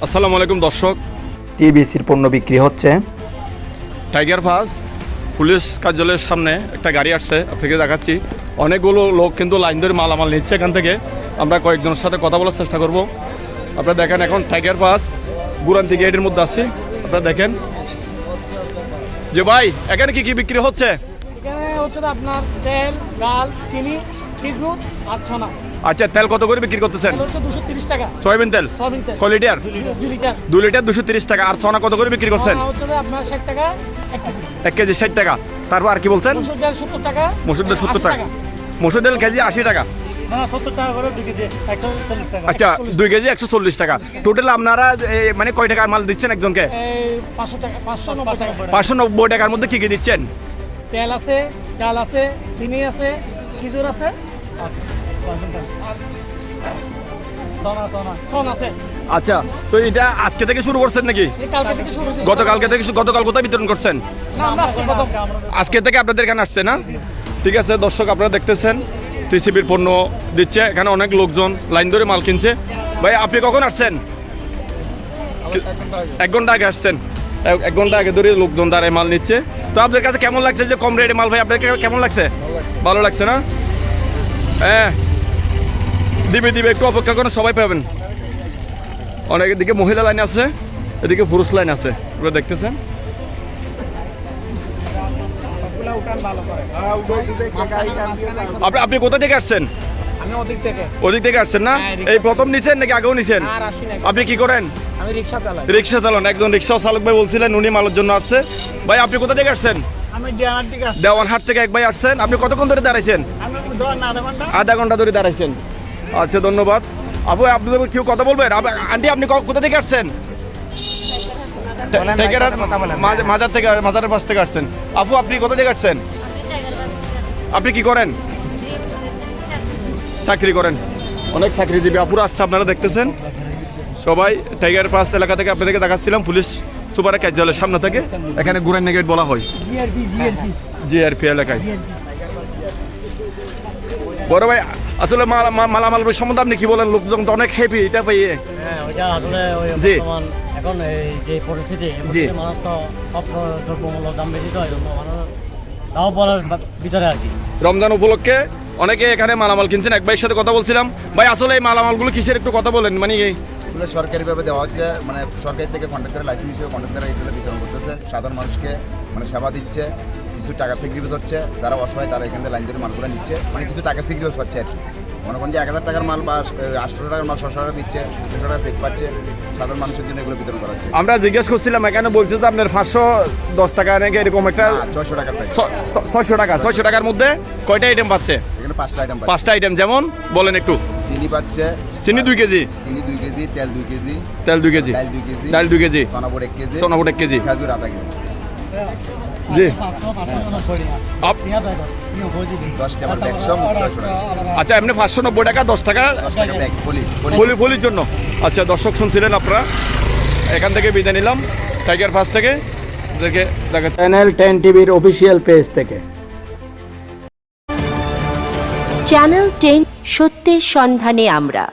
আসসালামু আলাইকুম দর্শক, টিবিসির পণ্য বিক্রি হচ্ছে। টাইগার পাস পুলিশ কার্যালয়ের সামনে একটা গাড়ি আসছে, আপনাকে দেখাচ্ছি। অনেকগুলো লোক কিন্তু লাইন ধরে মালামাল নিচ্ছে এখান থেকে। আমরা কয়েকজনের সাথে কথা বলার চেষ্টা করব। আপনারা দেখেন এখন টাইগার পাস গুরান্তি গেটের মধ্যে আছি। আপনারা দেখেন যে ভাই এখানে কি কি বিক্রি হচ্ছে? এখানে হচ্ছে আপনার তেল, ডাল, চিনি, খেজুর আর ছনা। আচ্ছা, তেল কত করে বিক্রি করতেছেন? তেল হচ্ছে 230 টাকা। সয়াবিন তেল সয়াবিন তেল কয় লিটার? 2 লিটার। 2 লিটার 230 টাকা। আর সোনা কত করে বিক্রি করছেন? ছনা হচ্ছে আপনার 60 টাকা 1 কেজি। 1 কেজি 60 টাকা। তারপর আর কি বলছেন? মসুর ডাল 70 টাকা। মসুর ডাল 70 80 টাকা। মসুর ডাল কেজি 80 টাকা। না 70 টাকা করে 2 কেজি 140 টাকা। আচ্ছা, 2 কেজি 140 টাকা। টোটাল আপনারা মানে কয় টাকার মাল দিচ্ছেন একজনকে? এই 500 টাকা 590 টাকা। 590 টাকার মধ্যে কি কি দিচ্ছেন? তেল আছে, ডাল আছে, চিনি আছে, খেজুর আছে আর ছনা আছে। আচ্ছা, তো এটা আজকে থেকে শুরু করছেন নাকি? এই কালকে থেকে শুরু হয়েছে। গতকাল কোথায় বিতরণ করছেন? না আমরা আজকে থেকে আপনাদের এখানে আসছে না? ঠিক আছে দর্শক, আপনারা দেখতেছেন টিসিবির পণ্য দিচ্ছে। এখানে অনেক লোকজন লাইন ধরে মাল কিনছে। ভাই আপনি কখন আসছেন? 1 ঘন্টা আগে আসছেন। 1 ঘন্টা আগে ধরে লোকজন দাঁড়ায় মাল নিচ্ছে। তো আপনাদের কাছে কেমন লাগছে যে কম রেটে মাল? ভাই আপনাদের কেমন লাগছে? ভালো লাগছে না? হ্যাঁ, দিবে একটু অপেক্ষা করেন, সবাই পাবেন। অনেক এদিকে মহিলা লাইন আছে, এদিকে পুরুষ লাইন আছে, আপনারা দেখতেছেন। আপনি কোথা থেকে আসছেন? আমি ওদিক থেকে আসছেন না? এই প্রথম নিছেন নাকি আগেও নিছেন? আপনি কি করেন? আমি রিকশা চালাই। রিক্সা চালান। একজন রিক্সা চালক ভাই বলছিলেন উনি মালের জন্য আসছে। ভাই আপনি কোথা থেকে আসছেন? আমি ডিয়ানার দিকে আসছি। দেওয়ানহাট থেকে এক ভাই আসছেন। আপনি কতক্ষণ ধরে দাঁড়াইছেন? আমি আধা ঘন্টা। আধা ঘন্টা ধরে দাঁড়াইছেন। আচ্ছা, ধন্যবাদ। আপু আপনাদের কেউ কথা বলবেন? আন্টি আপনি কোথা থেকে আসছেন? মাজারের পাশ থেকে আসছেন। আপু আপনি কোথা থেকে আসছেন? আপনি কি করেন? চাকরি করেন। অনেক চাকরিজীবী আপুরা আসছে, আপনারা দেখতেছেন। সবাই টাইগার পাস এলাকা থেকে আপনাদেরকে দেখাচ্ছিলাম, পুলিশ সুপারের কার্যালয়ের সামনে থেকে। এখানে গুরান্তি গেট বলা হয়, জিআরপি এলাকায়। বড় ভাই আসলে মালামাল সম্বন্ধে আপনি কি বলেন? লোকজন তো অনেক হ্যাপি এটা পাইয়ে। ওইটা আসলে জি। এখন এই যে পরিস্থিতি, জি। মানুষ তো সব দ্রব্যমূল্য দাম বেশি, তো এই জন্য মানুষ তাও বলার ভিতরে আর কি। রমজান উপলক্ষে অনেকে এখানে মালামাল কিনছেন। এক ভাইয়ের সাথে কথা বলছিলাম। ভাই আসলে এই মালামালগুলো কিসের একটু কথা বলেন? মানে এগুলো সরকারিভাবে দেওয়া হচ্ছে, মানে সরকারি থেকে কন্ট্রাক্টরের লাইসেন্স হিসেবে কন্ট্রাক্টর এগুলো বিতরণ করতেছে। সাধারণ মানুষকে মানে সেবা দিচ্ছে, কিছু টাকার সেক্রিফাইস হচ্ছে। যারা অসহায় তারা এখান থেকে লাইন ধরে মালগুলো নিচ্ছে, মানে কিছু টাকার সেক্রিফাইস পাচ্ছে আর কি। মনে করেন যে 1000 টাকার মাল বা 800 টাকার মাল 600 টাকা দিচ্ছে, 600 টাকা সেভ পাচ্ছে। সাধারণ মানুষের জন্য এগুলো বিতরণ করা হচ্ছে। আমরা জিজ্ঞেস করছিলাম, এখানে বলছে যে আপনার 510 টাকা নাকি এরকম একটা 600 টাকার প্রাইস। 600 টাকার মধ্যে কয়টা আইটেম পাচ্ছে? এখানে 5টা আইটেম 5টা আইটেম। যেমন বলেন একটু। চিনি পাচ্ছে, চিনি 2 কেজি, চিনি 2 কেজি, তেল 2 কেজি, তেল 2 কেজি, ডাল 2 কেজি, ডাল 2 কেজি, সোনাবুট 1 কেজি, সোনাবুট 1 কেজি। খেজুর আধা কেজি। জি। 10 টা মাল 100, 600 টাকা। আচ্ছা, এমনি 590 টাকা, 10 টাকা 10 টাকা ব্যাগ ফলির জন্য। আচ্ছা দর্শক, শুনছিলেন আপনারা। এখান থেকে বিদায় নিলাম টাইগার পাস থেকে। দেখা চ্যানেল 10 টিভির অফিসিয়াল পেজ থেকে। চ্যানেল 10, সত্যের সন্ধানে আমরা।